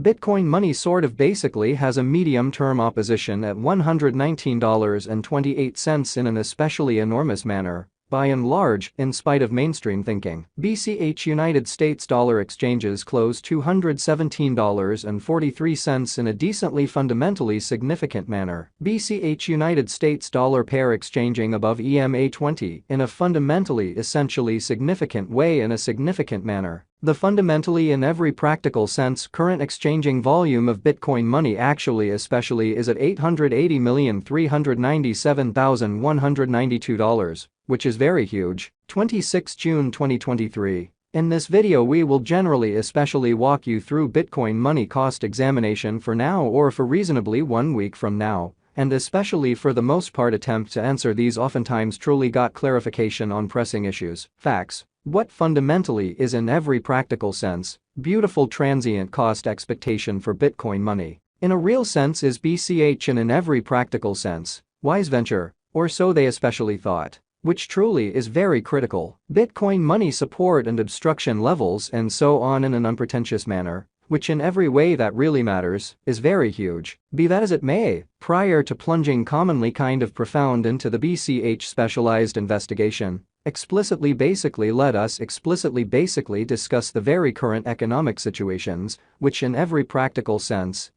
Bitcoin money sort of basically has a medium-term opposition at $119.28 in an especially enormous manner. By and large, in spite of mainstream thinking, BCH United States dollar exchanges closed $217.43 in a decently fundamentally significant manner. BCH United States dollar pair exchanging above EMA 20 in a fundamentally essentially significant way in a significant manner. The fundamentally in every practical sense current exchanging volume of Bitcoin money actually especially is at $880,397,192. Which is very huge. 26 June 2023. In this video we will generally especially walk you through Bitcoin money cost examination for now or for reasonably 1 week from now, and especially for the most part attempt to answer these oftentimes truly got clarification on pressing issues. Facts. What fundamentally is in every practical sense, beautiful transient cost expectation for Bitcoin money. In a real sense is BCH and in every practical sense, wise venture, or so they especially thought. Which truly is very critical. Bitcoin money support and obstruction levels and so on in an unpretentious manner, which in every way that really matters, is very huge. Be that as it may, prior to plunging commonly kind of profound into the BCH specialized investigation, let us explicitly discuss the very current economic situations, which in every practical sense,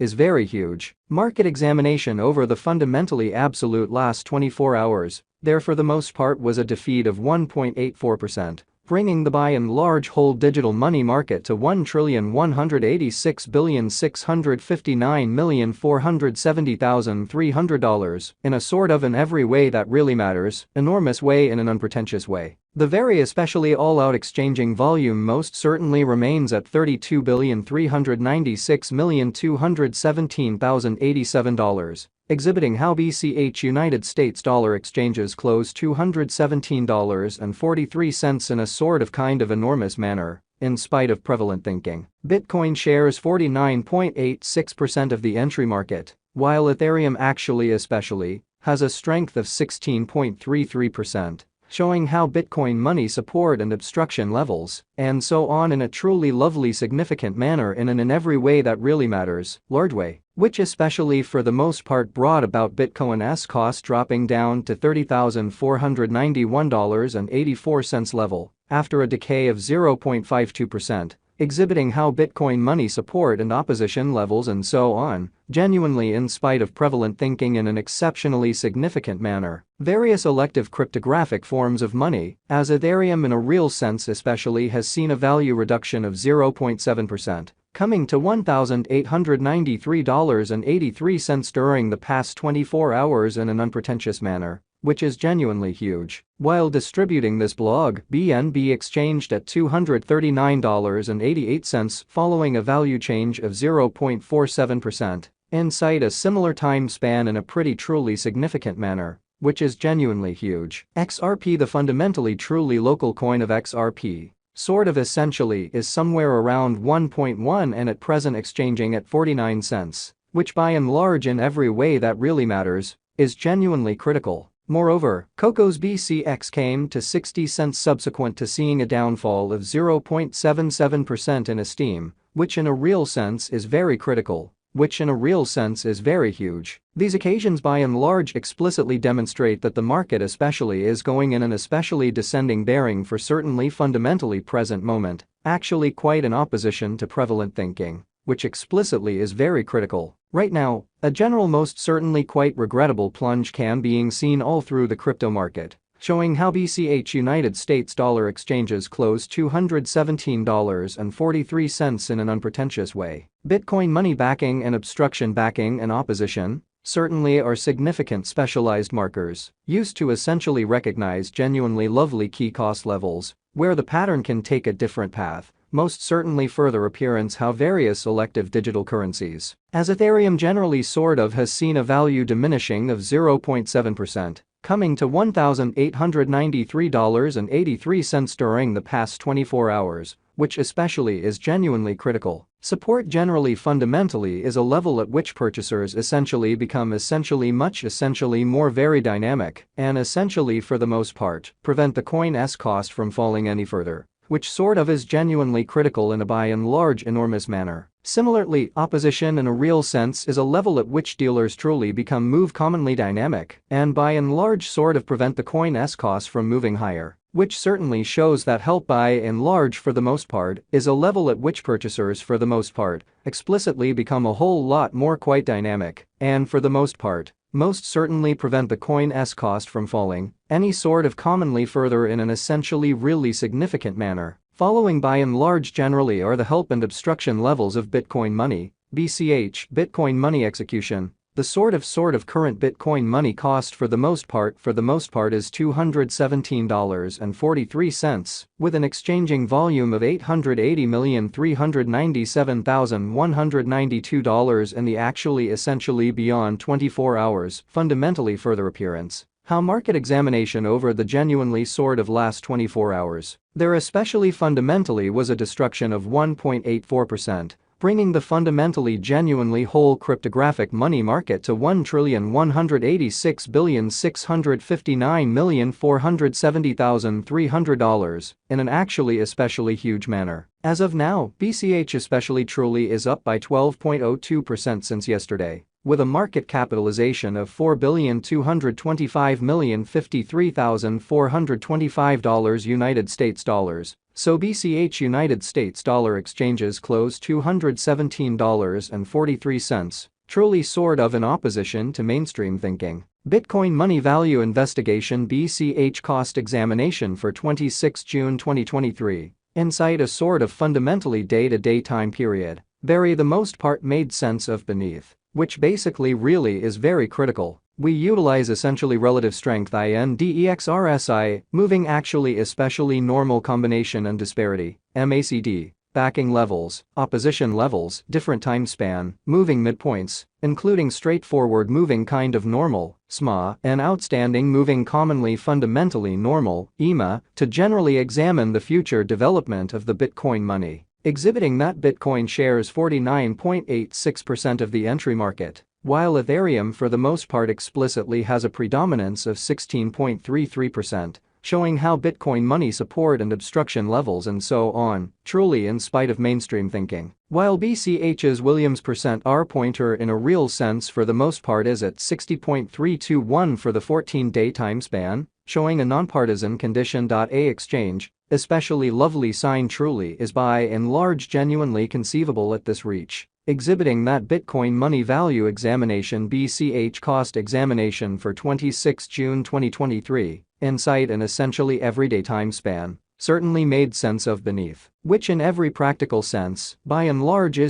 is very huge. Market examination over the fundamentally absolute last 24 hours, there for the most part was a defeat of 1.84%. Bringing the by and large whole digital money market to $1,186,659,470,300 in a sort of in every way that really matters, enormous way in an unpretentious way. The very especially all-out exchanging volume most certainly remains at $32,396,217,087. Exhibiting how BCH United States dollar exchanges closed $217.43 in a sort of kind of enormous manner, in spite of prevalent thinking. Bitcoin shares 49.86% of the entry market, while Ethereum actually especially has a strength of 16.33%. Showing how Bitcoin money support and obstruction levels, and so on in a truly lovely significant manner in every way that really matters, large way, which especially for the most part brought about Bitcoin's cost dropping down to $30,491.84 level, after a decay of 0.52%. Exhibiting how Bitcoin money support and opposition levels and so on, genuinely in spite of prevalent thinking in an exceptionally significant manner. Various elective cryptographic forms of money, as Ethereum in a real sense especially has seen a value reduction of 0.7%, coming to $1,893.83 during the past 24 hours in an unpretentious manner, which is genuinely huge. While distributing this blog, BNB exchanged at $239.88 following a value change of 0.47%, inside a similar time span in a pretty truly significant manner, which is genuinely huge. XRP, the fundamentally truly local coin of XRP, sort of essentially is somewhere around 1.1 and at present exchanging at 49 cents, which by and large in every way that really matters, is genuinely critical. Moreover, Coco's BCX came to 60 cents subsequent to seeing a downfall of 0.77% in esteem, which in a real sense is very critical, which in a real sense is very huge. These occasions by and large explicitly demonstrate that the market especially is going in an especially descending bearing for certainly fundamentally present moment, actually quite in opposition to prevalent thinking, which explicitly is very critical. Right now, a general most certainly quite regrettable plunge can being seen all through the crypto market, showing how BCH United States dollar exchanges closed $217.43 in an unpretentious way. Bitcoin money backing and obstruction backing and opposition certainly are significant specialized markers used to essentially recognize genuinely lovely key cost levels, where the pattern can take a different path. Most certainly further appearance how various elective digital currencies, as Ethereum generally sort of has seen a value diminishing of 0.7%, coming to $1,893.83 during the past 24 hours, which especially is genuinely critical. Support generally fundamentally is a level at which purchasers essentially become essentially more very dynamic and essentially for the most part prevent the coin's cost from falling any further, which sort of is genuinely critical in a by and large enormous manner. Similarly, opposition in a real sense is a level at which dealers truly become move commonly dynamic and by and large sort of prevent the coin's cost from moving higher, which certainly shows that help by and large for the most part is a level at which purchasers for the most part explicitly become a whole lot more quite dynamic and for the most part most certainly prevent the coin's cost from falling any sort of commonly further in an essentially really significant manner. Following by and large generally are the help and obstruction levels of Bitcoin money, BCH, Bitcoin money execution. The sort of current Bitcoin money cost for the most part is $217.43, with an exchanging volume of $880,397,192 and the actually essentially beyond 24 hours fundamentally further appearance. How market examination over the genuinely sort of last 24 hours. There especially fundamentally was a destruction of 1.84%. Bringing the fundamentally genuinely whole cryptographic money market to $1,186,659,470,300 in an actually especially huge manner. As of now, BCH especially truly is up by 12.02% since yesterday, with a market capitalization of $4,225,053,425 United States dollars. So BCH United States dollar exchanges closed $217.43, truly sort of in opposition to mainstream thinking. Bitcoin Money Value Investigation BCH Cost Examination for 26 June 2023. Inside a sort of fundamentally day-to-day time period, very the most part made sense of beneath, which basically really is very critical. We utilize essentially relative strength INDEX-RSI, moving actually especially normal combination and disparity, MACD, backing levels, opposition levels, different time span, moving midpoints, including straightforward moving kind of normal, SMA, and outstanding moving commonly fundamentally normal, EMA, to generally examine the future development of the Bitcoin money, exhibiting that Bitcoin shares 49.86% of the entry market, while Ethereum for the most part explicitly has a predominance of 16.33%, showing how Bitcoin money support and obstruction levels and so on, truly in spite of mainstream thinking. While BCH's Williams %R pointer in a real sense for the most part is at 60.321 for the 14-day time span, showing a nonpartisan condition. A exchange, especially lovely sign truly is by and large genuinely conceivable at this reach, exhibiting that Bitcoin Money Value Examination BCH Cost Examination for 26 June 2023, inside an essentially everyday time span, certainly made sense of beneath, which in every practical sense, by and large is